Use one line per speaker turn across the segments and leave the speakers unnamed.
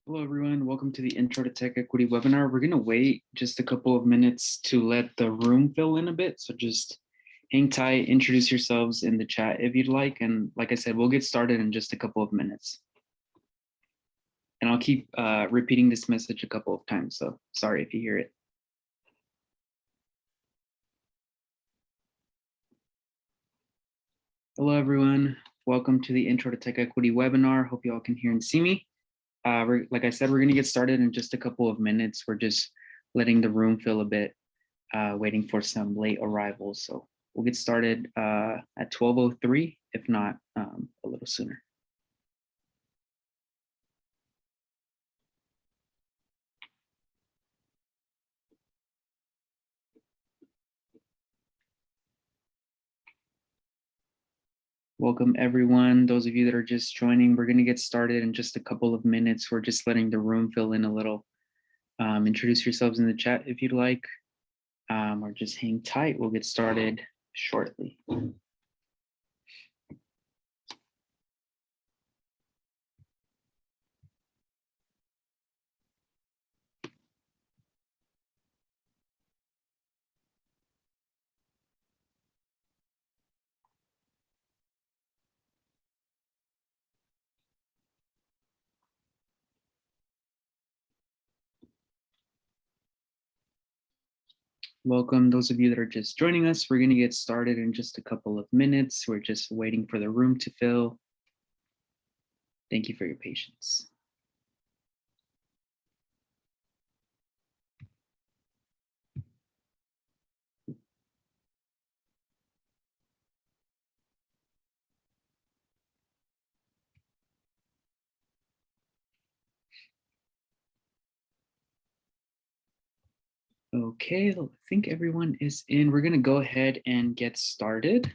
Hello, everyone. Welcome to the Intro to Tech Equity webinar. We're going to wait just a couple of minutes to let the room fill in a bit. So just hang tight, introduce yourselves in the chat if you'd like. And like I said, we'll get started in just a couple of minutes. And I'll keep repeating this message a couple of times. So sorry if you hear it. Hello, everyone. Welcome to the Intro to Tech Equity webinar. Hope you all can hear and see me. Like I said, we're going to get started in just a couple of minutes. We're just letting the room fill a bit, waiting for some late arrivals. So we'll get started at 12:03, if not a little sooner. Welcome, everyone. Those of you that are just joining, we're going to get started in just a couple of minutes. We're just letting the room fill in a little. Introduce yourselves in the chat if you'd like, or just hang tight. We'll get started shortly. Welcome, those of you that are just joining us. We're going to get started in just a couple of minutes. We're just waiting for the room to fill. Thank you for your patience. Okay, I think everyone is in. We're going to go ahead and get started.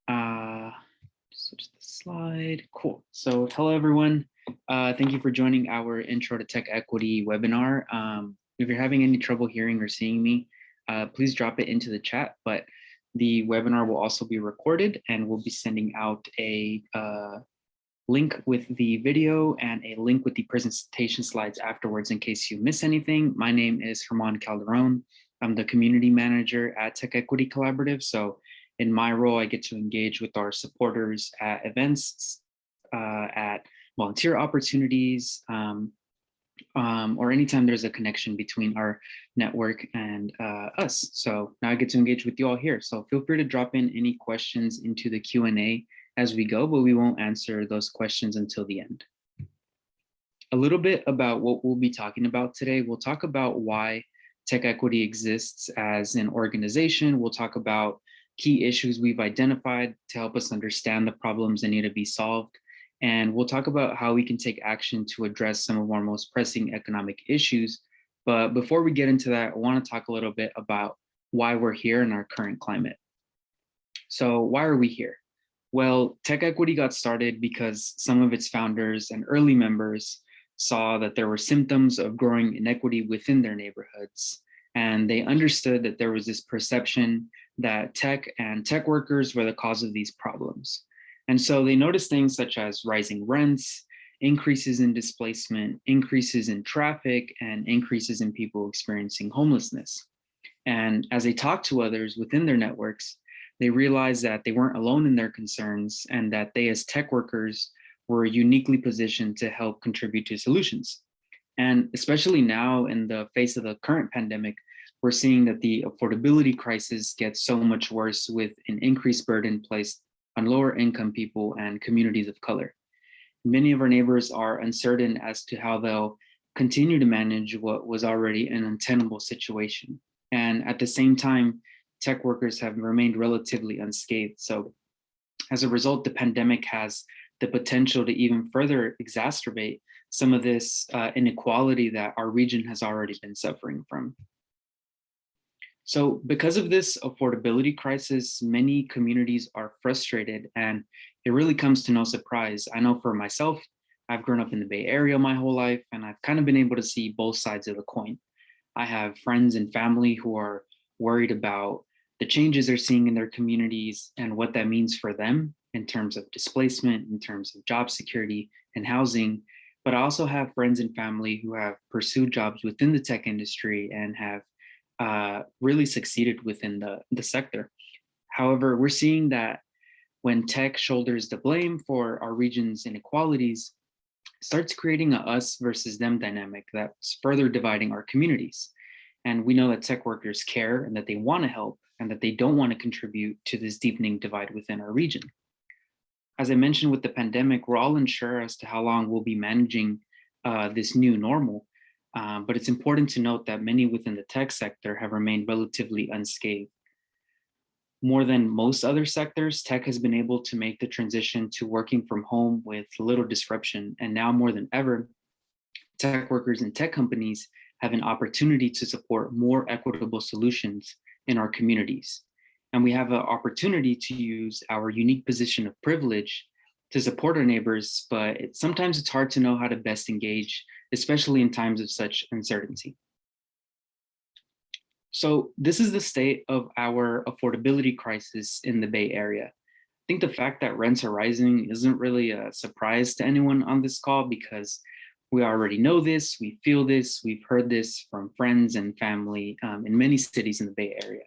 Switch the slide. Cool. So hello, everyone. Thank you for joining our Intro to Tech Equity webinar. If you're having any trouble hearing or seeing me, please drop it into the chat. But the webinar will also be recorded, and we'll be sending out a link with the video and a link with the presentation slides afterwards in case you miss anything. My name is Herman Calderon. I'm the community manager at TechEquity Collaborative. So in my role, I get to engage with our supporters at events, at volunteer opportunities, or anytime there's a connection between our network and us. So now I get to engage with you all here. So feel free to drop in any questions into the Q&A as we go, but we won't answer those questions until the end. A little bit about what we'll be talking about today. We'll talk about why TechEquity exists as an organization. We'll talk about key issues we've identified to help us understand the problems that need to be solved. And we'll talk about how we can take action to address some of our most pressing economic issues. But before we get into that, I want to talk a little bit about why we're here in our current climate. So why are we here? Well, TechEquity got started because some of its founders and early members saw that there were symptoms of growing inequity within their neighborhoods. And they understood that there was this perception that tech and tech workers were the cause of these problems. And so they noticed things such as rising rents, increases in displacement, increases in traffic, and increases in people experiencing homelessness. And as they talked to others within their networks, they realized that they weren't alone in their concerns and that they as tech workers were uniquely positioned to help contribute to solutions. And especially now in the face of the current pandemic, we're seeing that the affordability crisis gets so much worse with an increased burden placed on lower income people and communities of color. Many of our neighbors are uncertain as to how they'll continue to manage what was already an untenable situation. And at the same time, tech workers have remained relatively unscathed. So as a result, the pandemic has the potential to even further exacerbate some of this inequality that our region has already been suffering from. So because of this affordability crisis, many communities are frustrated, and it really comes to no surprise. I know for myself, I've grown up in the Bay Area my whole life, and I've kind of been able to see both sides of the coin. I have friends and family who are worried about the changes they're seeing in their communities and what that means for them in terms of displacement, in terms of job security and housing. but I also have friends and family who have pursued jobs within the tech industry and have really succeeded within the sector. However, we're seeing that when tech shoulders the blame for our region's inequalities, starts creating a us versus them dynamic that's further dividing our communities. And we know that tech workers care and that they want to help and that they don't want to contribute to this deepening divide within our region. As I mentioned with the pandemic, we're all unsure as to how long we'll be managing this new normal. But it's important to note that many within the tech sector have remained relatively unscathed. More than most other sectors, tech has been able to make the transition to working from home with little disruption. And now more than ever, tech workers and tech companies have an opportunity to support more equitable solutions in our communities. And we have an opportunity to use our unique position of privilege to support our neighbors, but sometimes it's hard to know how to best engage, especially in times of such uncertainty. So this is the state of our affordability crisis in the Bay Area. I think the fact that rents are rising isn't really a surprise to anyone on this call because we already know this, we feel this, we've heard this from friends and family in many cities in the Bay Area.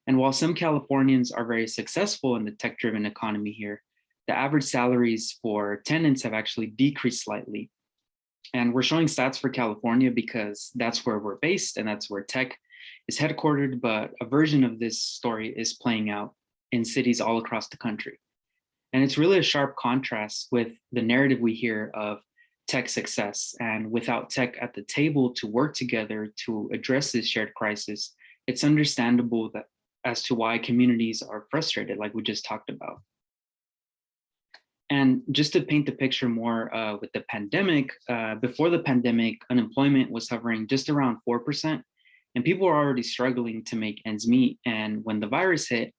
And while some Californians are very successful in the tech-driven economy here, the average salaries for tenants have actually decreased slightly. And we're showing stats for California because that's where we're based and that's where tech is headquartered, but a version of this story is playing out in cities all across the country. And it's really a sharp contrast with the narrative we hear of tech success. And without tech at the table to work together to address this shared crisis, it's understandable that as to why communities are frustrated, like we just talked about. And just to paint the picture more with the pandemic, before the pandemic, unemployment was hovering just around 4%, and people were already struggling to make ends meet. And when the virus hit,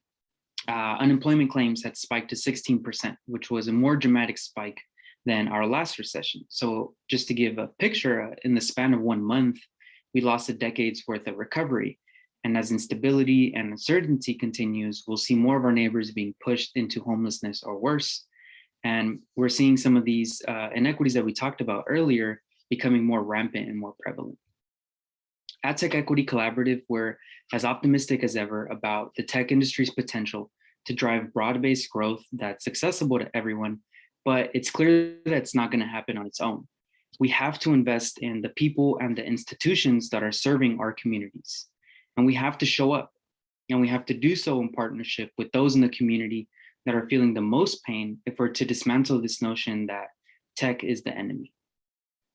unemployment claims had spiked to 16%, which was a more dramatic spike than our last recession. So just to give a picture, in the span of 1 month, we lost a decade's worth of recovery. And as instability and uncertainty continues, we'll see more of our neighbors being pushed into homelessness or worse. And we're seeing some of these inequities that we talked about earlier becoming more rampant and more prevalent. At TechEquity Collaborative, we're as optimistic as ever about the tech industry's potential to drive broad-based growth that's accessible to everyone, but it's clear that it's not going to happen on its own. We have to invest in the people and the institutions that are serving our communities. And we have to show up, and we have to do so in partnership with those in the community that are feeling the most pain if we're to dismantle this notion that tech is the enemy.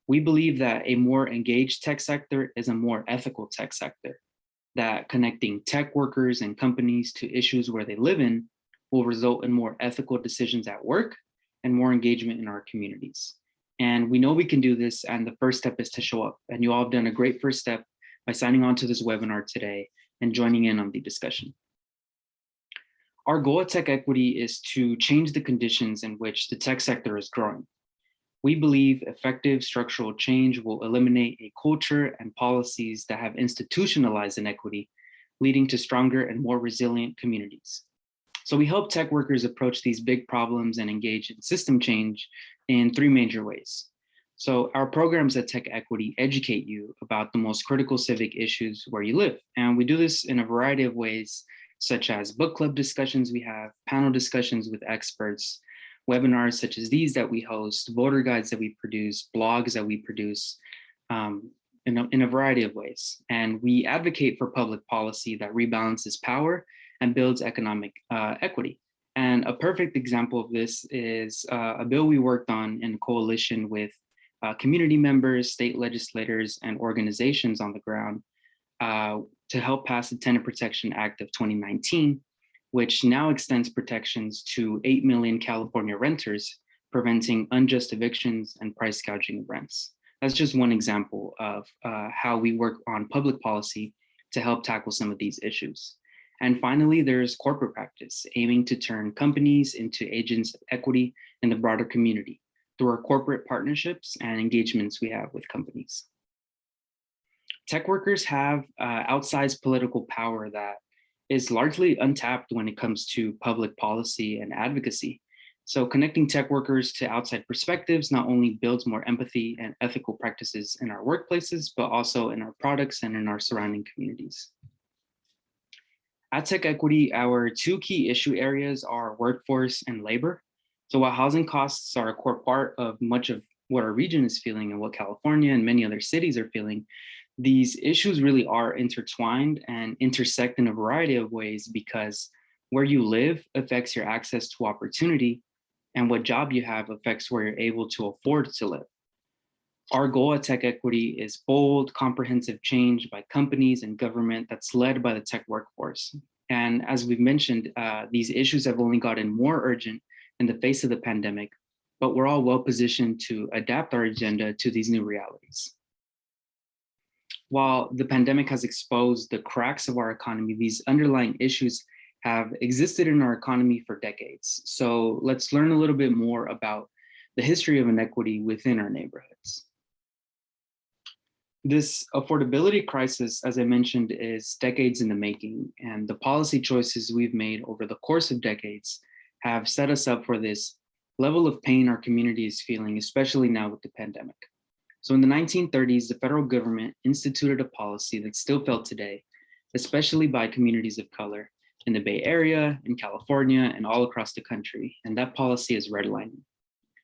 We believe that a more engaged tech sector is a more ethical tech sector, that connecting tech workers and companies to issues where they live in will result in more ethical decisions at work and more engagement in our communities. And we know we can do this, and the first step is to show up. And you all have done a great first step by signing on to this webinar today and joining in on the discussion. Our goal at TechEquity is to change the conditions in which the tech sector is growing. We believe effective structural change will eliminate a culture and policies that have institutionalized inequity, leading to stronger and more resilient communities. So we help tech workers approach these big problems and engage in system change in 3 major ways. So our programs at TechEquity educate you about the most critical civic issues where you live. And we do this in a variety of ways, such as book club discussions we have, panel discussions with experts, webinars such as these that we host, voter guides that we produce, blogs that we produce, in a variety of ways. And we advocate for public policy that rebalances power and builds economic equity. And a perfect example of this is a bill we worked on in coalition with community members, state legislators, and organizations on the ground to help pass the Tenant Protection Act of 2019, which now extends protections to 8 million California renters, preventing unjust evictions and price gouging of rents. That's just one example of how we work on public policy to help tackle some of these issues. And finally, there's corporate practice, aiming to turn companies into agents of equity in the broader community through our corporate partnerships and engagements we have with companies. Tech workers have outsized political power that is largely untapped when it comes to public policy and advocacy. So connecting tech workers to outside perspectives not only builds more empathy and ethical practices in our workplaces, but also in our products and in our surrounding communities. At TechEquity, our two key issue areas are workforce and labor. So while housing costs are a core part of much of what our region is feeling and what California and many other cities are feeling, these issues really are intertwined and intersect in a variety of ways because where you live affects your access to opportunity, and what job you have affects where you're able to afford to live. Our goal at TechEquity is bold, comprehensive change by companies and government that's led by the tech workforce. And as we've mentioned, these issues have only gotten more urgent in the face of the pandemic, but we're all well positioned to adapt our agenda to these new realities. While the pandemic has exposed the cracks of our economy, these underlying issues have existed in our economy for decades. So let's learn a little bit more about the history of inequity within our neighborhoods. This affordability crisis, as I mentioned, is decades in the making, and the policy choices we've made over the course of decades have set us up for this level of pain our community is feeling, especially now with the pandemic. So in the 1930s, the federal government instituted a policy that's still felt today, especially by communities of color in the Bay Area, in California, and all across the country, and that policy is redlining.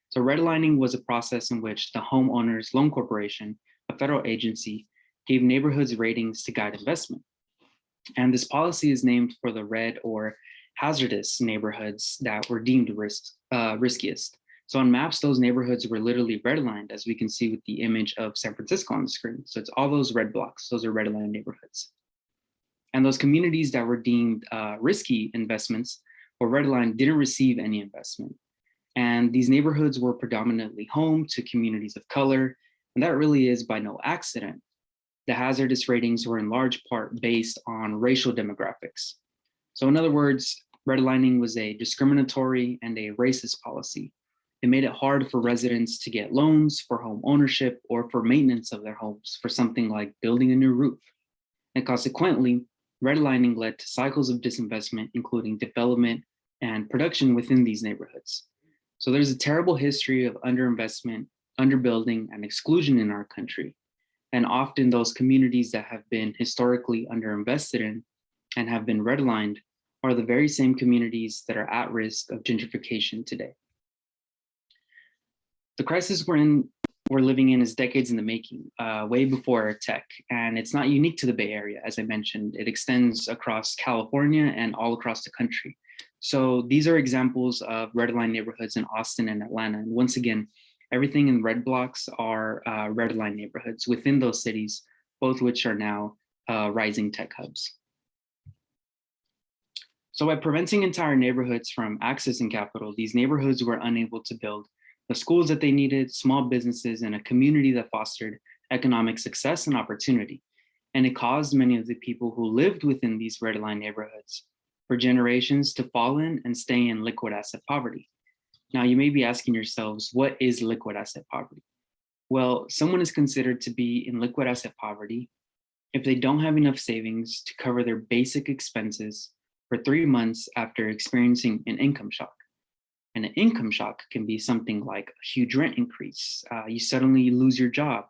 So redlining was a process in which the Homeowners Loan Corporation, a federal agency, gave neighborhoods ratings to guide investment. And this policy is named for the red or hazardous neighborhoods that were deemed riskiest. So on maps, those neighborhoods were literally redlined, as we can see with the image of San Francisco on the screen. So it's all those red blocks, those are redlined neighborhoods. And those communities that were deemed risky investments or redlined didn't receive any investment. And these neighborhoods were predominantly home to communities of color, and that really is by no accident. The hazardous ratings were in large part based on racial demographics. So in other words, redlining was a discriminatory and a racist policy. It made it hard for residents to get loans for home ownership or for maintenance of their homes for something like building a new roof. And consequently, redlining led to cycles of disinvestment, including development and production within these neighborhoods. So there's a terrible history of underinvestment, underbuilding, and exclusion in our country. And often those communities that have been historically underinvested in and have been redlined are the very same communities that are at risk of gentrification today. The crisis we're living in is decades in the making, way before tech, and it's not unique to the Bay Area, as I mentioned. It extends across California and all across the country. So these are examples of redline neighborhoods in Austin and Atlanta. And once again, everything in red blocks are redline neighborhoods within those cities, both which are now rising tech hubs. So by preventing entire neighborhoods from accessing capital, these neighborhoods were unable to build the schools that they needed, small businesses, and a community that fostered economic success and opportunity. And it caused many of the people who lived within these redline neighborhoods for generations to fall in and stay in liquid asset poverty. Now, you may be asking yourselves, what is liquid asset poverty? Well, someone is considered to be in liquid asset poverty if they don't have enough savings to cover their basic expenses for 3 months after experiencing an income shock. And an income shock can be something like a huge rent increase. You suddenly lose your job.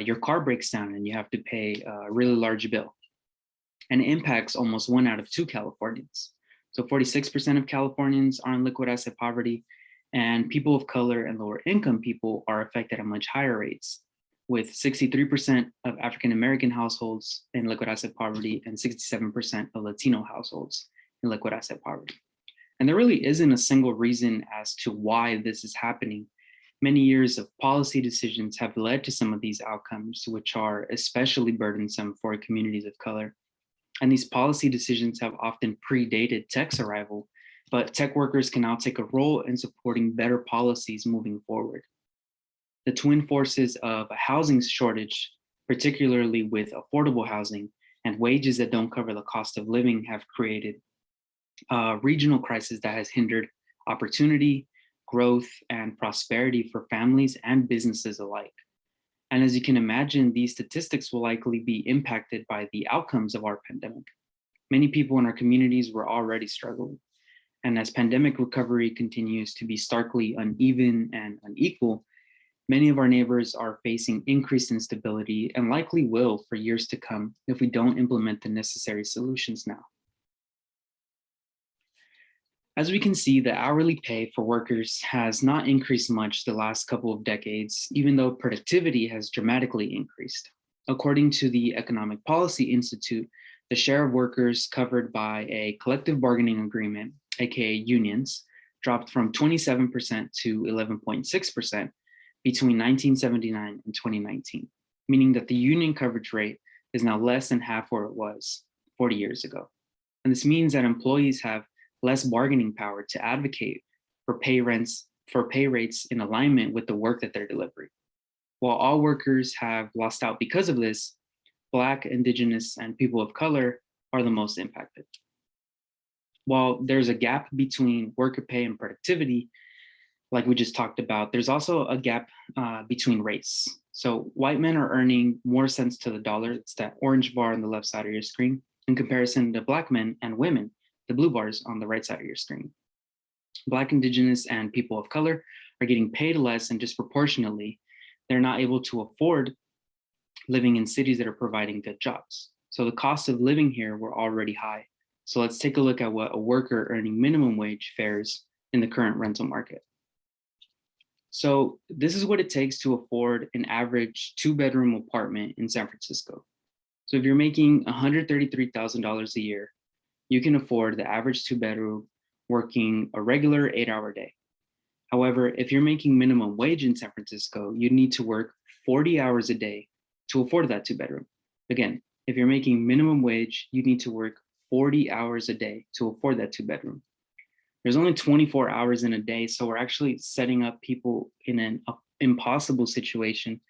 Your car breaks down and you have to pay a really large bill. And it impacts almost 1 out of 2 Californians. So 46% of Californians are in liquid asset poverty, and people of color and lower income people are affected at much higher rates, with 63% of African-American households in liquid asset poverty and 67% of Latino households in liquid asset poverty. And there really isn't a single reason as to why this is happening. Many years of policy decisions have led to some of these outcomes, which are especially burdensome for communities of color. And these policy decisions have often predated tech's arrival, but tech workers can now take a role in supporting better policies moving forward. The twin forces of a housing shortage, particularly with affordable housing and wages that don't cover the cost of living, have created a regional crisis that has hindered opportunity, growth, and prosperity for families and businesses alike. And as you can imagine, these statistics will likely be impacted by the outcomes of our pandemic. Many people in our communities were already struggling. And as pandemic recovery continues to be starkly uneven and unequal, many of our neighbors are facing increased instability and likely will for years to come if we don't implement the necessary solutions now. As we can see, the hourly pay for workers has not increased much the last couple of decades, even though productivity has dramatically increased. According to the Economic Policy Institute, the share of workers covered by a collective bargaining agreement, aka unions, dropped from 27% to 11.6% between 1979 and 2019, meaning that the union coverage rate is now less than half where it was 40 years ago. And this means that employees have less bargaining power to advocate for pay rates in alignment with the work that they're delivering. While all workers have lost out because of this, Black, Indigenous, and people of color are the most impacted. While there's a gap between worker pay and productivity, like we just talked about, there's also a gap between race. So white men are earning more cents to the dollar, it's that orange bar on the left side of your screen, in comparison to Black men and women, the blue bars on the right side of your screen. Black, Indigenous, and people of color are getting paid less, and disproportionately, they're not able to afford living in cities that are providing good jobs. So the cost of living here were already high. So let's take a look at what a worker earning minimum wage fares in the current rental market. So this is what it takes to afford an average 2-bedroom apartment in San Francisco. So if you're making $133,000 a year, you can afford the average 2-bedroom working a regular 8-hour day. However, if you're making minimum wage in San Francisco, you need to work 40 hours a day to afford that 2-bedroom. Again, if you're making minimum wage, you need to work 40 hours a day to afford that 2-bedroom. There's only 24 hours in a day, so we're actually setting up people in an impossible situation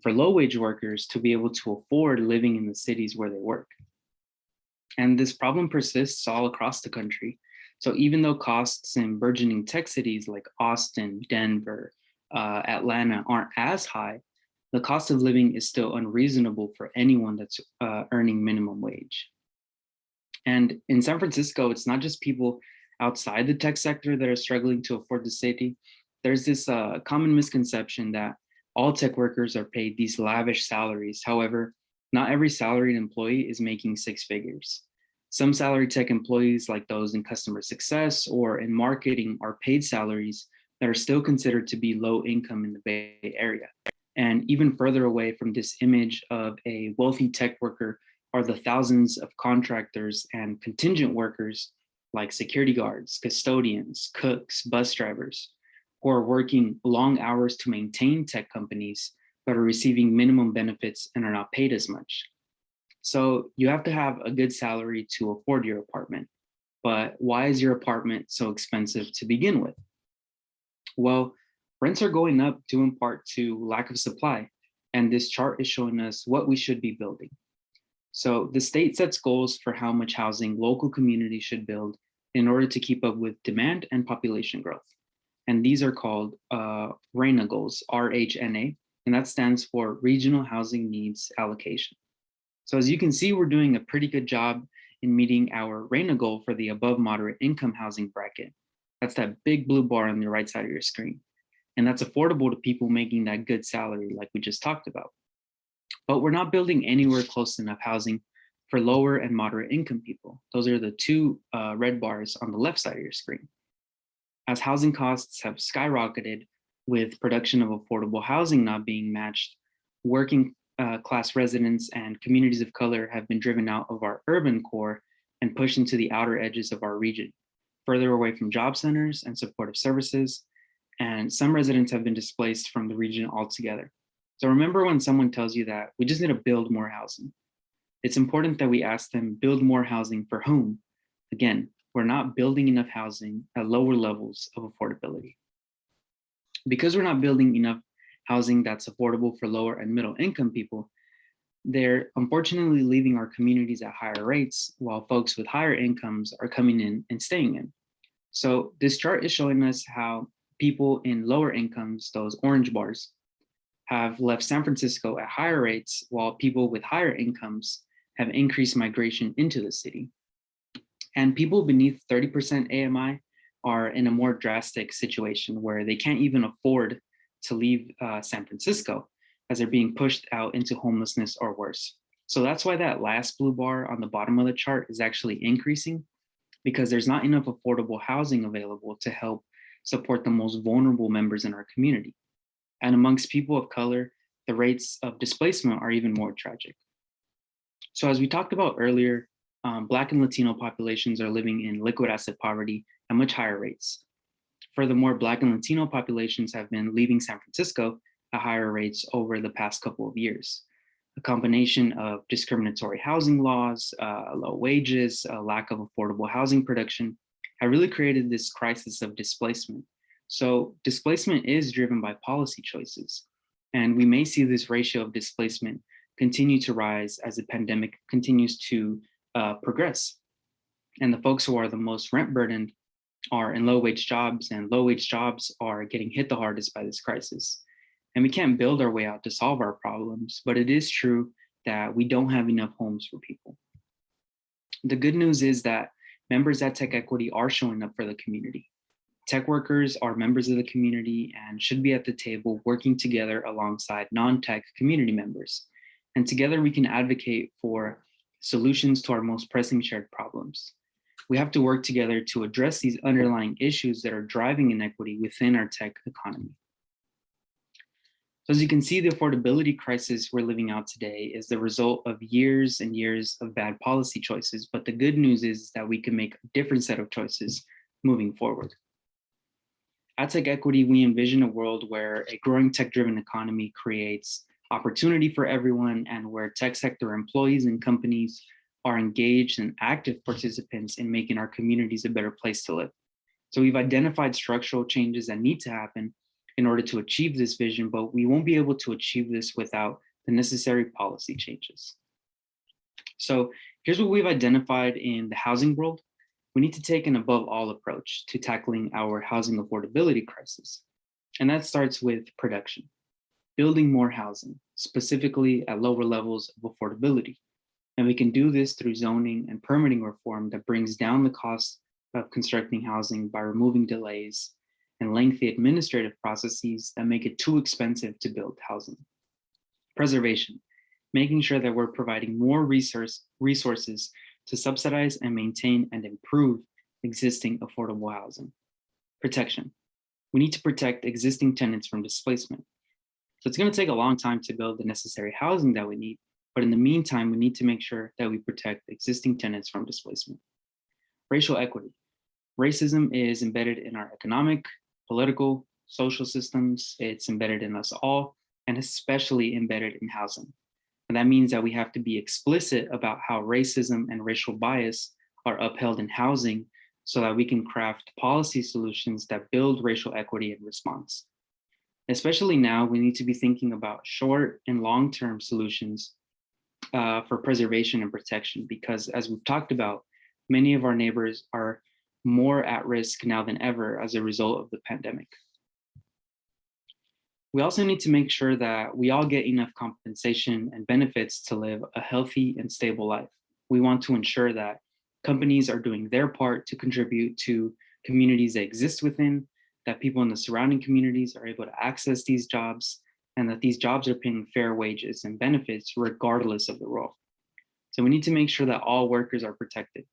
for low-wage workers to be able to afford living in the cities where they work. And this problem persists all across the country. So even though costs in burgeoning tech cities like Austin, Denver, Atlanta aren't as high, the cost of living is still unreasonable for anyone that's earning minimum wage. And in San Francisco, it's not just people outside the tech sector that are struggling to afford the city. There's this common misconception that all tech workers are paid these lavish salaries. However, not every salaried employee is making 6 figures. Some salary tech employees, like those in customer success or in marketing, are paid salaries that are still considered to be low income in the Bay Area. And even further away from this image of a wealthy tech worker are the thousands of contractors and contingent workers like security guards, custodians, cooks, bus drivers, who are working long hours to maintain tech companies, but are receiving minimum benefits and are not paid as much. So you have to have a good salary to afford your apartment. But why is your apartment so expensive to begin with? Well, rents are going up due in part to lack of supply. And this chart is showing us what we should be building. So the state sets goals for how much housing local communities should build in order to keep up with demand and population growth. And these are called RHNA goals, RHNA, and that stands for Regional Housing Needs Allocation. So as you can see, we're doing a pretty good job in meeting our RHNA goal for the above moderate income housing bracket. That's that big blue bar on the right side of your screen. And that's affordable to people making that good salary like we just talked about. But we're not building anywhere close to enough housing for lower and moderate income people. Those are the 2 red bars on the left side of your screen. As housing costs have skyrocketed with production of affordable housing not being matched, working class residents and communities of color have been driven out of our urban core and pushed into the outer edges of our region, further away from job centers and supportive services. And some residents have been displaced from the region altogether. So remember when someone tells you that we just need to build more housing. It's important that we ask them, build more housing for whom? Again, we're not building enough housing at lower levels of affordability. Because we're not building enough housing that's affordable for lower and middle income people, they're unfortunately leaving our communities at higher rates while folks with higher incomes are coming in and staying in. So this chart is showing us how people in lower incomes, those orange bars, have left San Francisco at higher rates while people with higher incomes have increased migration into the city. And people beneath 30% AMI are in a more drastic situation where they can't even afford to leave San Francisco as they're being pushed out into homelessness or worse. So that's why that last blue bar on the bottom of the chart is actually increasing, because there's not enough affordable housing available to help support the most vulnerable members in our community. And amongst people of color, the rates of displacement are even more tragic. So as we talked about earlier, Black and Latino populations are living in liquid asset poverty at much higher rates. Furthermore, Black and Latino populations have been leaving San Francisco at higher rates over the past couple of years. A combination of discriminatory housing laws, low wages, a lack of affordable housing production have really created this crisis of displacement. So displacement is driven by policy choices, and we may see this ratio of displacement continue to rise as the pandemic continues to progress. And the folks who are the most rent burdened are in low wage jobs, and low wage jobs are getting hit the hardest by this crisis. And we can't build our way out to solve our problems, but it is true that we don't have enough homes for people. The good news is that members at TechEquity are showing up for the community. Tech workers are members of the community and should be at the table working together alongside non-tech community members. And together we can advocate for solutions to our most pressing shared problems. We have to work together to address these underlying issues that are driving inequity within our tech economy. So as you can see, the affordability crisis we're living out today is the result of years and years of bad policy choices. But the good news is that we can make a different set of choices moving forward. At TechEquity, we envision a world where a growing tech-driven economy creates opportunity for everyone, and where tech sector employees and companies are engaged and active participants in making our communities a better place to live. So we've identified structural changes that need to happen in order to achieve this vision, but we won't be able to achieve this without the necessary policy changes. So here's what we've identified in the housing world. We need to take an above all approach to tackling our housing affordability crisis. And that starts with production, building more housing, specifically at lower levels of affordability. And we can do this through zoning and permitting reform that brings down the cost of constructing housing by removing delays and lengthy administrative processes that make it too expensive to build housing. Preservation, making sure that we're providing more resources to subsidize and maintain and improve existing affordable housing. Protection, we need to protect existing tenants from displacement. So it's going to take a long time to build the necessary housing that we need, but in the meantime, we need to make sure that we protect existing tenants from displacement. Racial equity. Racism is embedded in our economic, political, social systems. It's embedded in us all, and especially embedded in housing. And that means that we have to be explicit about how racism and racial bias are upheld in housing so that we can craft policy solutions that build racial equity in response. Especially now, we need to be thinking about short and long-term solutions for preservation and protection, because as we've talked about, many of our neighbors are more at risk now than ever as a result of the pandemic. We also need to make sure that we all get enough compensation and benefits to live a healthy and stable life. We want to ensure that companies are doing their part to contribute to communities they exist within, that people in the surrounding communities are able to access these jobs, and that these jobs are paying fair wages and benefits regardless of the role. So we need to make sure that all workers are protected.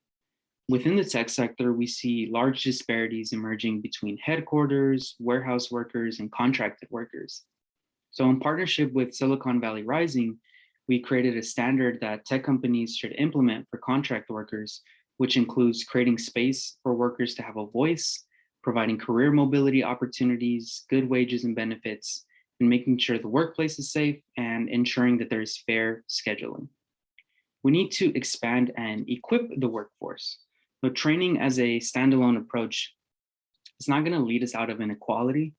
Within the tech sector, we see large disparities emerging between headquarters, warehouse workers, and contracted workers. So in partnership with Silicon Valley Rising, we created a standard that tech companies should implement for contract workers, which includes creating space for workers to have a voice, providing career mobility opportunities, good wages and benefits, and making sure the workplace is safe and ensuring that there is fair scheduling. We need to expand and equip the workforce. But training as a standalone approach is not going to lead us out of inequality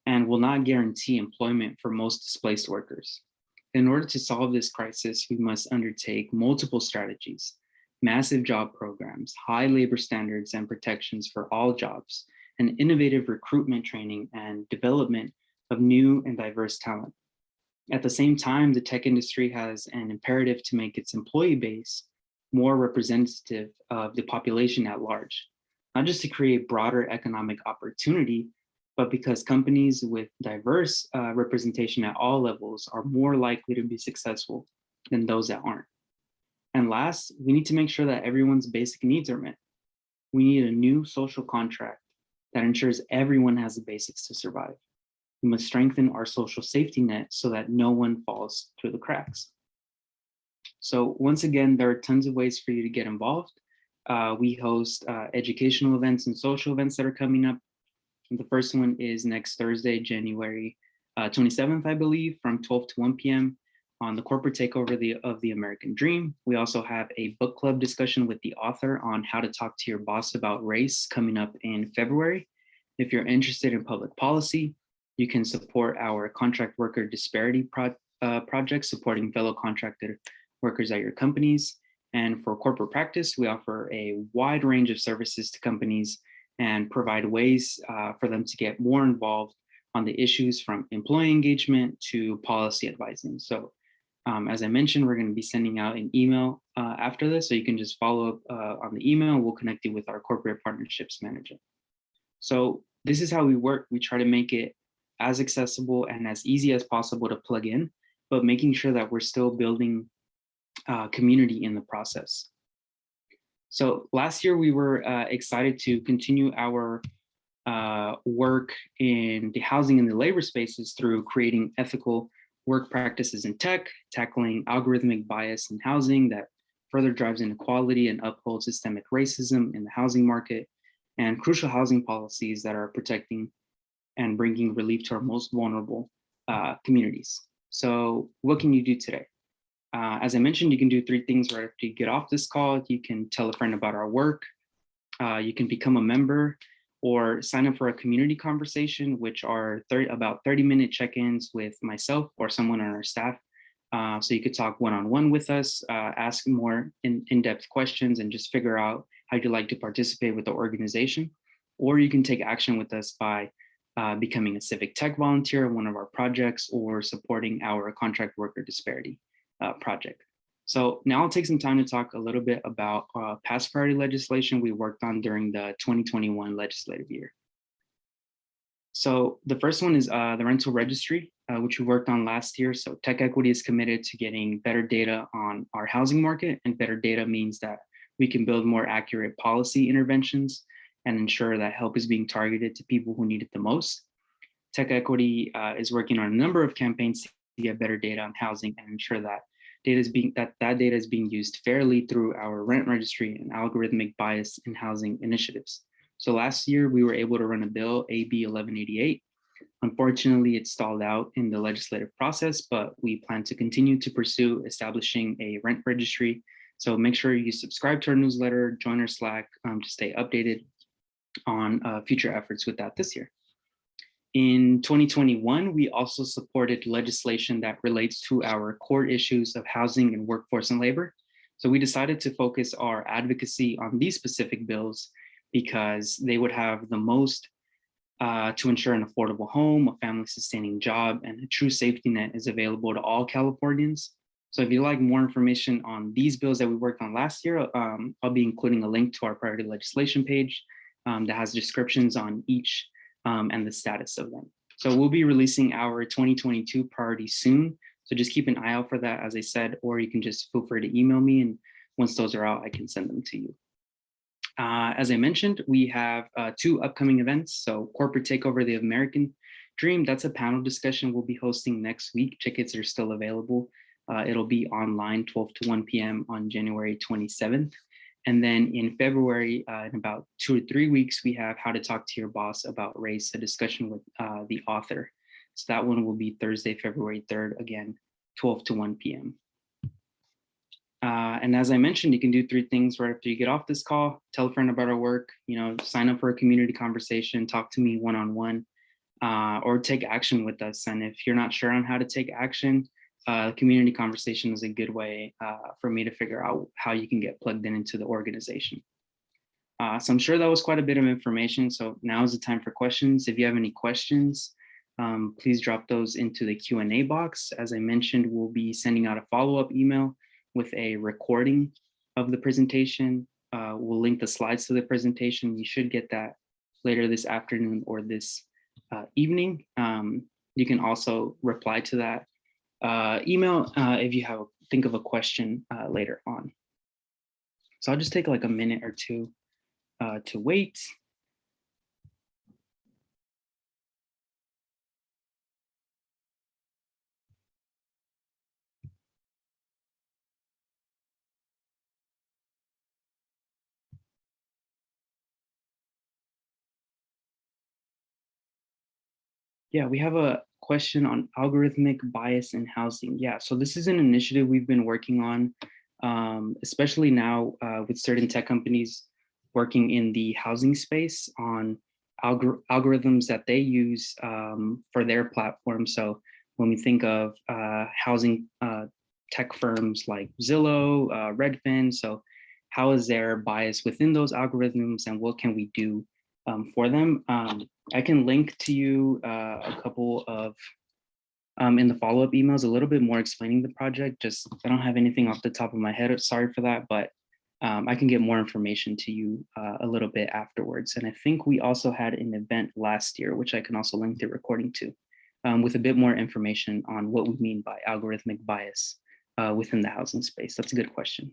and will not guarantee employment for most displaced workers. In order to solve this crisis, we must undertake multiple strategies, massive job programs, high labor standards and protections for all jobs, and innovative recruitment training and development of new and diverse talent. At the same time, the tech industry has an imperative to make its employee base more representative of the population at large. not just to create broader economic opportunity, but because companies with diverse representation at all levels are more likely to be successful than those that aren't. And last, we need to make sure that everyone's basic needs are met. We need a new social contract that ensures everyone has the basics to survive. We must strengthen our social safety net so that no one falls through the cracks. So once again, there are tons of ways for you to get involved. We host educational events and social events that are coming up. And the first one is next Thursday, January 27th, I believe, from 12 to 1 p.m. on the corporate takeover of the American dream. We also have a book club discussion with the author on how to talk to your boss about race coming up in February. If you're interested in public policy, you can support our contract worker disparity project, supporting fellow contracted workers at your companies. And for corporate practice, we offer a wide range of services to companies and provide ways for them to get more involved on the issues from employee engagement to policy advising. So as I mentioned, we're going to be sending out an email after this, so you can just follow up on the email. We'll connect you with our corporate partnerships manager. So this is how we work. We try to make it as accessible and as easy as possible to plug in, but making sure that we're still building community in the process. So last year, we were excited to continue our work in the housing and the labor spaces through creating ethical work practices in tech, tackling algorithmic bias in housing that further drives inequality and upholds systemic racism in the housing market, and crucial housing policies that are protecting and bringing relief to our most vulnerable communities. So what can you do today? As I mentioned, you can do three things right after you get off this call. You can tell a friend about our work. You can become a member or sign up for a community conversation, which are about 30-minute check-ins with myself or someone on our staff. So you could talk one-on-one with us, ask more in-depth questions, and just figure out how you'd like to participate with the organization. Or you can take action with us by becoming a civic tech volunteer on one of our projects or supporting our contract worker disparity project. So now I'll take some time to talk a little bit about past priority legislation we worked on during the 2021 legislative year. So the first one is the rental registry, which we worked on last year. So TechEquity is committed to getting better data on our housing market, and better data means that we can build more accurate policy interventions and ensure that help is being targeted to people who need it the most. TechEquity is working on a number of campaigns to get better data on housing and ensure that that data is being used fairly through our rent registry and algorithmic bias in housing initiatives. So last year, we were able to run a bill, AB 1188. Unfortunately, it stalled out in the legislative process, but we plan to continue to pursue establishing a rent registry. So make sure you subscribe to our newsletter, join our Slack to stay updated on future efforts with that this year. In 2021, we also supported legislation that relates to our core issues of housing and workforce and labor. So we decided to focus our advocacy on these specific bills because they would have the most to ensure an affordable home, a family-sustaining job, and a true safety net is available to all Californians. So if you'd like more information on these bills that we worked on last year, I'll be including a link to our priority legislation page that has descriptions on each and the status of them. So we'll be releasing our 2022 priorities soon. So just keep an eye out for that, as I said, or you can just feel free to email me, and once those are out, I can send them to you. As I mentioned, we have two upcoming events. So Corporate Takeover the American Dream, that's a panel discussion we'll be hosting next week. Tickets are still available. It'll be online 12 to 1 p.m. on January 27th. And then in February, in about 2 or 3 weeks, we have How to Talk to Your Boss About Race, a discussion with the author. So that one will be Thursday, February 3rd, again, 12 to 1 p.m. And as I mentioned, you can do three things right after you get off this call. Tell a friend about our work, sign up for a community conversation, talk to me one-on-one, or take action with us. And if you're not sure on how to take action, community conversation is a good way for me to figure out how you can get plugged into the organization. So I'm sure that was quite a bit of information. So now is the time for questions. If you have any questions, please drop those into the Q&A box. As I mentioned, we'll be sending out a follow-up email with a recording of the presentation we'll link the slides to the presentation. You should get that later this afternoon or this evening. You can also reply to that email if you think of a question later on. So I'll just take like a minute or two to wait. Yeah, we have a question on algorithmic bias in housing. Yeah, so this is an initiative we've been working on, especially now with certain tech companies working in the housing space on algorithms that they use for their platform. So when we think of housing tech firms like Zillow, Redfin, so how is there bias within those algorithms and what can we do for them? I can link to you a couple of, in the follow-up emails, a little bit more explaining the project. Just, I don't have anything off the top of my head, sorry for that, but I can get more information to you a little bit afterwards. And I think we also had an event last year, which I can also link the recording to, with a bit more information on what we mean by algorithmic bias within the housing space. That's a good question.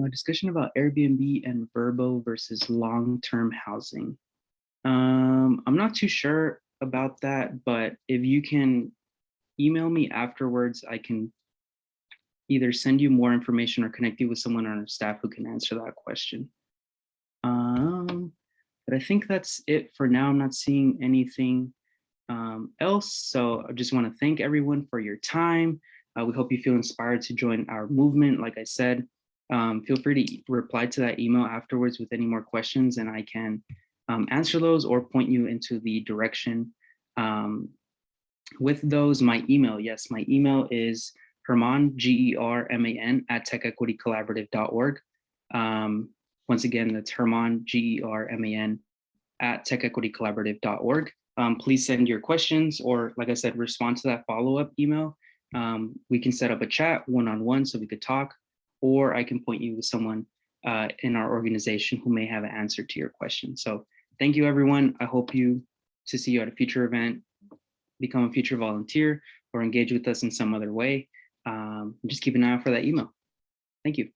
Discussion about Airbnb and Vrbo versus long-term housing. I'm not too sure about that, but if you can email me afterwards, I can either send you more information or connect you with someone on our staff who can answer that question. But I think that's it for now. I'm not seeing anything else. So I just want to thank everyone for your time. We hope you feel inspired to join our movement. Like I said, feel free to reply to that email afterwards with any more questions and I can answer those or point you into the direction with those. My email, yes, my email is German, German, at TechEquityCollaborative.org. Once again, that's German, German, at TechEquityCollaborative.org. Please send your questions or, like I said, respond to that follow-up email. We can set up a chat one-on-one so we could talk, or I can point you with someone in our organization who may have an answer to your question. So thank you, everyone. I hope to see you at a future event, become a future volunteer, or engage with us in some other way. Just keep an eye out for that email. Thank you.